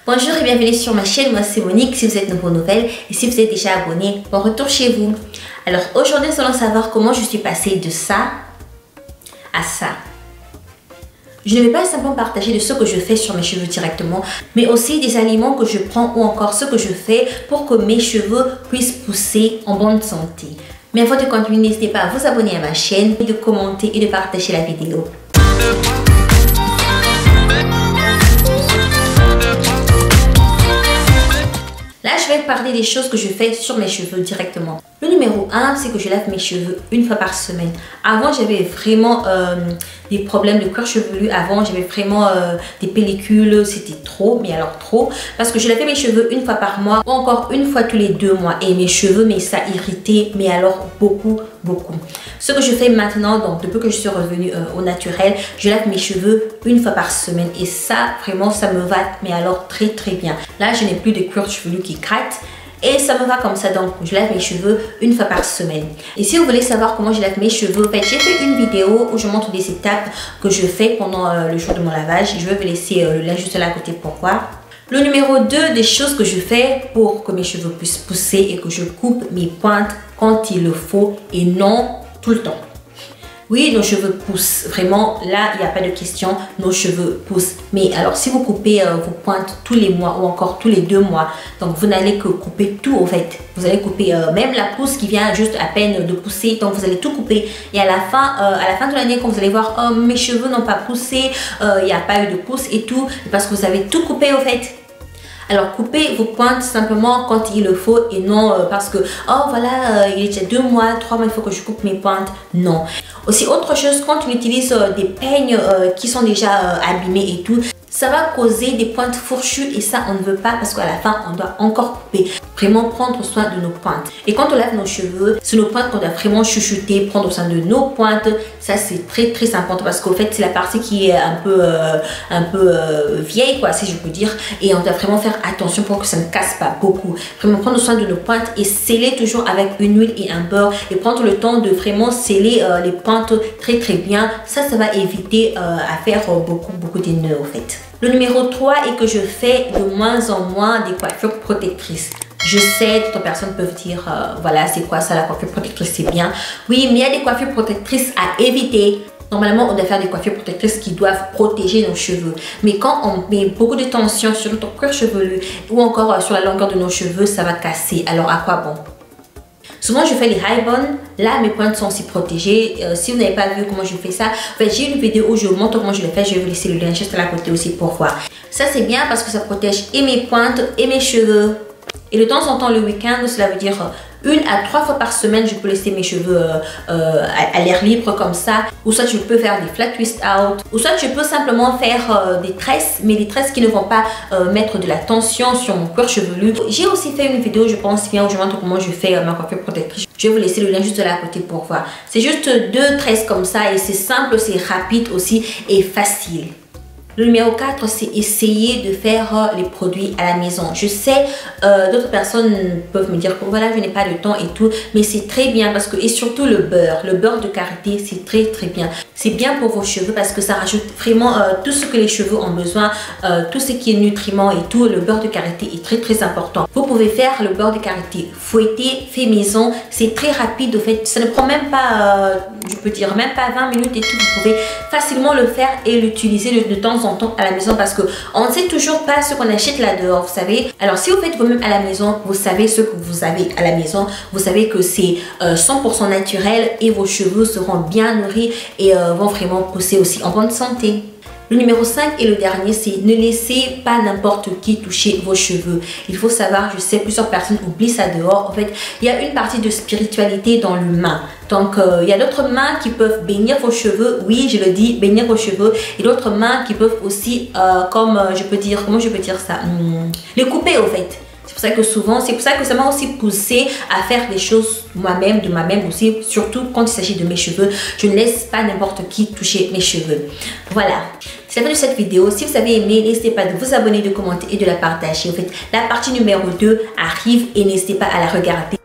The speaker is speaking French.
Bonjour et bienvenue sur ma chaîne, moi c'est Monique si vous êtes nouveau nouvelle et si vous êtes déjà abonné, bon retour chez vous. Alors aujourd'hui nous allons savoir comment je suis passée de ça à ça. Je ne vais pas simplement partager de ce que je fais sur mes cheveux directement, mais aussi des aliments que je prends ou encore ce que je fais pour que mes cheveux puissent pousser en bonne santé. Mais avant de continuer, n'hésitez pas à vous abonner à ma chaîne, de commenter et de partager la vidéo. Là, je vais parler des choses que je fais sur mes cheveux directement. Le numéro 1, c'est que je lave mes cheveux une fois par semaine. Avant, j'avais vraiment des problèmes de cuir chevelu. Avant, j'avais vraiment des pellicules. C'était trop, mais alors trop. Parce que je lavais mes cheveux une fois par mois ou encore une fois tous les 2 mois. Et mes cheveux, mais ça irritait, mais alors beaucoup. Ce que je fais maintenant, donc depuis que je suis revenue au naturel, je lave mes cheveux une fois par semaine. Et ça, vraiment, ça me va, mais alors très bien. Là, je n'ai plus de cuir chevelu qui gratte. Et ça me va comme ça, donc je lave mes cheveux une fois par semaine. Et si vous voulez savoir comment je lave mes cheveux, en fait, j'ai fait une vidéo où je montre des étapes que je fais pendant le jour de mon lavage. Je vais vous laisser le lien juste là à côté pour voir. Le numéro 2 des choses que je fais pour que mes cheveux puissent pousser et que je coupe mes pointes quand il le faut et non tout le temps. Oui, nos cheveux poussent. Vraiment, là, il n'y a pas de question. Nos cheveux poussent. Mais alors, si vous coupez vos pointes tous les mois ou encore tous les 2 mois, donc vous n'allez que couper tout, en fait. Vous allez couper même la pousse qui vient juste à peine de pousser. Donc, vous allez tout couper. Et à la fin de l'année, quand vous allez voir, oh, mes cheveux n'ont pas poussé, il n'y a pas eu de pousse et tout, parce que vous avez tout coupé, en fait. Alors, coupez vos pointes simplement quand il le faut et non parce que, oh voilà, il est déjà 2 mois, 3 mois, il faut que je coupe mes pointes. Non. Aussi, autre chose, quand on utilise des peignes qui sont déjà abîmés et tout, ça va causer des pointes fourchues et ça, on ne veut pas parce qu'à la fin, on doit encore couper. Vraiment prendre soin de nos pointes. Et quand on lave nos cheveux, c'est nos pointes qu'on doit vraiment chuchoter, prendre soin de nos pointes. Ça, c'est très important parce qu'au fait, c'est la partie qui est un peu vieille, quoi, si je peux dire. Et on doit vraiment faire attention pour que ça ne casse pas beaucoup. Vraiment prendre soin de nos pointes et sceller toujours avec une huile et un beurre. Et prendre le temps de vraiment sceller les pointes très bien. Ça va éviter à faire beaucoup de nœuds, au fait. Le numéro 3 est que je fais de moins en moins des coiffures protectrices. Je sais, d'autres personnes peuvent dire, voilà, c'est quoi ça, la coiffure protectrice, c'est bien. Oui, mais il y a des coiffures protectrices à éviter. Normalement, on doit faire des coiffures protectrices qui doivent protéger nos cheveux. Mais quand on met beaucoup de tension sur notre cuir chevelu ou encore sur la longueur de nos cheveux, ça va casser. Alors, à quoi bon? Souvent, je fais les high bun. Là, mes pointes sont aussi protégées. Si vous n'avez pas vu comment je fais ça, en fait, j'ai une vidéo où je vous montre comment je le fais. Je vais vous laisser le lien juste là à côté aussi pour voir. Ça, c'est bien parce que ça protège et mes pointes et mes cheveux. Et de temps en temps, le week-end, cela veut dire 1 à 3 fois par semaine, je peux laisser mes cheveux à l'air libre comme ça. Ou soit je peux faire des flat twist out. Ou soit je peux simplement faire des tresses, mais des tresses qui ne vont pas mettre de la tension sur mon cuir chevelu. J'ai aussi fait une vidéo, je pense bien, où je montre comment je fais ma coiffure protectrice. Je vais vous laisser le lien juste là à côté pour voir. C'est juste 2 tresses comme ça et c'est simple, c'est rapide aussi et facile. Le numéro 4, c'est essayer de faire les produits à la maison. Je sais, d'autres personnes peuvent me dire que voilà, je n'ai pas de temps et tout, mais c'est très bien parce que, et surtout le beurre de karité, c'est très bien. C'est bien pour vos cheveux parce que ça rajoute vraiment tout ce que les cheveux ont besoin, tout ce qui est nutriments et tout. Le beurre de karité est très important. Vous pouvez faire le beurre de karité fouetté, fait maison, c'est très rapide au fait. Ça ne prend même pas, je peux dire, même pas 20 minutes et tout. Vous pouvez facilement le faire et l'utiliser de temps en temps à la maison parce que on ne sait toujours pas ce qu'on achète là dehors, vous savez. Alors si vous faites vous-même à la maison, vous savez ce que vous avez à la maison, vous savez que c'est 100% naturel et vos cheveux seront bien nourris et vont vraiment pousser aussi en bonne santé. Le numéro 5 et le dernier, c'est ne laissez pas n'importe qui toucher vos cheveux. Il faut savoir, je sais, plusieurs personnes oublient ça dehors. En fait, il y a une partie de spiritualité dans l'humain. Donc, il y a d'autres mains qui peuvent bénir vos cheveux. Oui, je le dis, bénir vos cheveux. Et d'autres mains qui peuvent aussi, comment je peux dire ça, les couper au fait. C'est pour ça que souvent, c'est pour ça que ça m'a aussi poussé à faire des choses moi-même, de moi-même aussi, surtout quand il s'agit de mes cheveux. Je ne laisse pas n'importe qui toucher mes cheveux. Voilà. C'est la fin de cette vidéo. Si vous avez aimé, n'hésitez pas de vous abonner, de commenter et de la partager. En fait, la partie numéro 2 arrive et n'hésitez pas à la regarder.